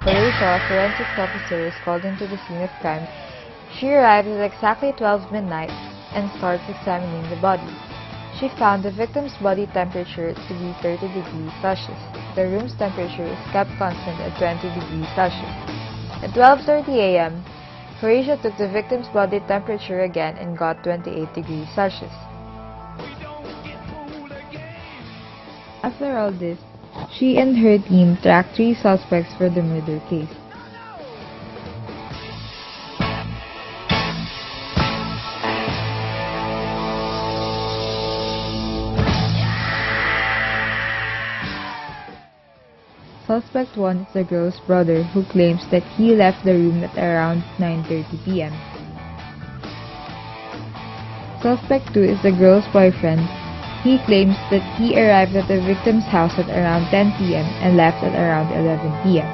Felicia, a forensics officer, is called into the scene of crime. She arrives at exactly 12 midnight and starts examining the body. She found the victim's body temperature to be 30 degrees Celsius. The room's temperature is kept constant at 20 degrees Celsius. At 12:30 a.m., Felicia took the victim's body temperature again and got 28 degrees Celsius. After all this, she and her team tracked 3 suspects for the murder case. Suspect 1 is the girl's brother, who claims that he left the room at around 9:30 p.m. Suspect 2 is the girl's boyfriend. He claims that he arrived at the victim's house at around 10 p.m. and left at around 11 p.m.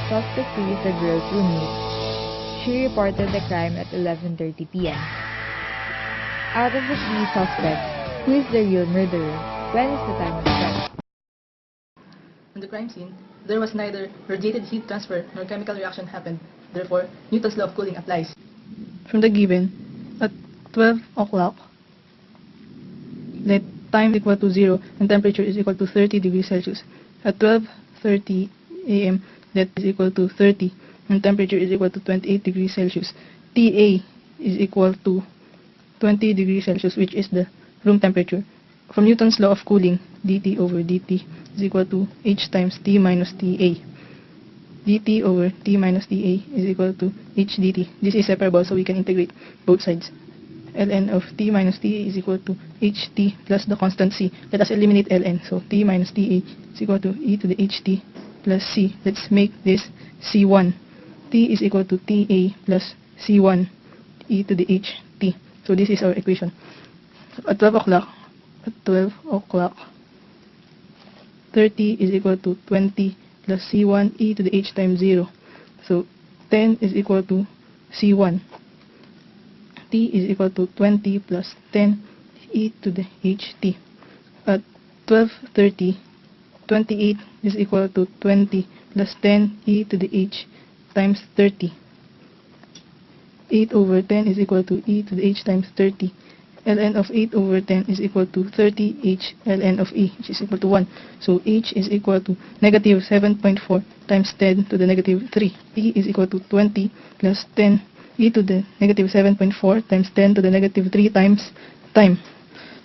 Suspect 3 is the girl's roommate. She reported the crime at 11:30 p.m. Out of the 3 suspects, who is the real murderer? When is the time of the crime? On the crime scene, there was neither radiated heat transfer nor chemical reaction happened. Therefore, Newton's law of cooling applies. From the given, at 12 o'clock, let time equal to 0 and temperature is equal to 30 degrees Celsius. At 12:30 a.m., let is equal to 30 and temperature is equal to 28 degrees Celsius. TA is equal to 20 degrees Celsius, which is the room temperature. From Newton's law of cooling, dt over dt is equal to h times t minus ta. dt over t minus ta is equal to h dt. This is separable, so we can integrate both sides. ln of t minus ta is equal to ht plus the constant c. Let us eliminate ln. So t minus ta is equal to e to the ht plus c. Let's make this c1. t is equal to ta plus c1 e to the ht. So this is our equation. At 12 o'clock, 30 is equal to 20 plus C1 e to the h times 0. So 10 is equal to C1. T is equal to 20 plus 10 e to the ht. At 12:30, 28 is equal to 20 plus 10 e to the h times 30. 8 over 10 is equal to e to the h times 30. ln of 8 over 10 is equal to 30h ln of e, which is equal to 1. So h is equal to negative 7.4 times 10 to the negative 3. E is equal to 20 plus 10 e to the negative 7.4 times 10 to the negative 3 times time.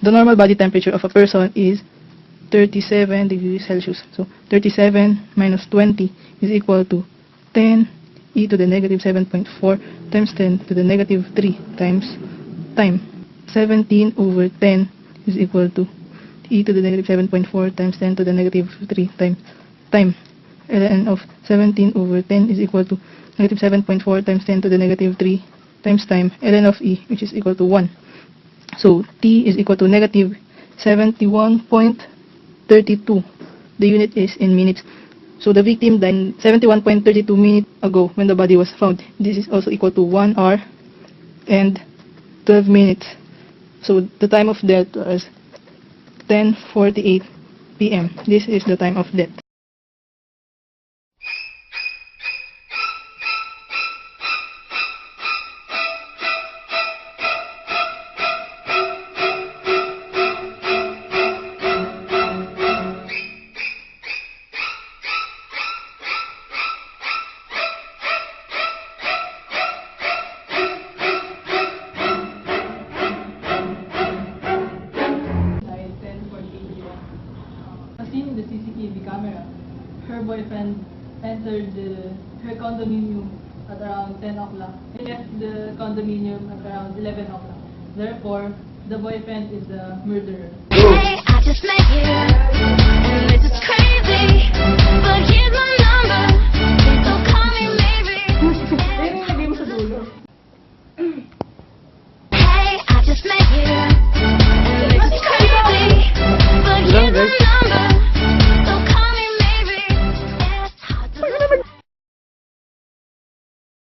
The normal body temperature of a person is 37 degrees Celsius. So 37 minus 20 is equal to 10 e to the negative 7.4 times 10 to the negative 3 times time. 17 over 10 is equal to e to the negative 7.4 times 10 to the negative 3 times time. ln of 17 over 10 is equal to negative 7.4 times 10 to the negative 3 times time. ln of e, which is equal to 1. So t is equal to negative 71.32. The unit is in minutes. So the victim died 71.32 minutes ago when the body was found. This is also equal to 1 hour and 12 minutes. So the time of death was 10:48 p.m. This is the time of death. Seen in the CCTV camera, her boyfriend entered her condominium at around 10 o'clock and left the condominium at around 11 o'clock. Therefore, the boyfriend is the murderer. Hey, I just met you, and this is crazy, but here's my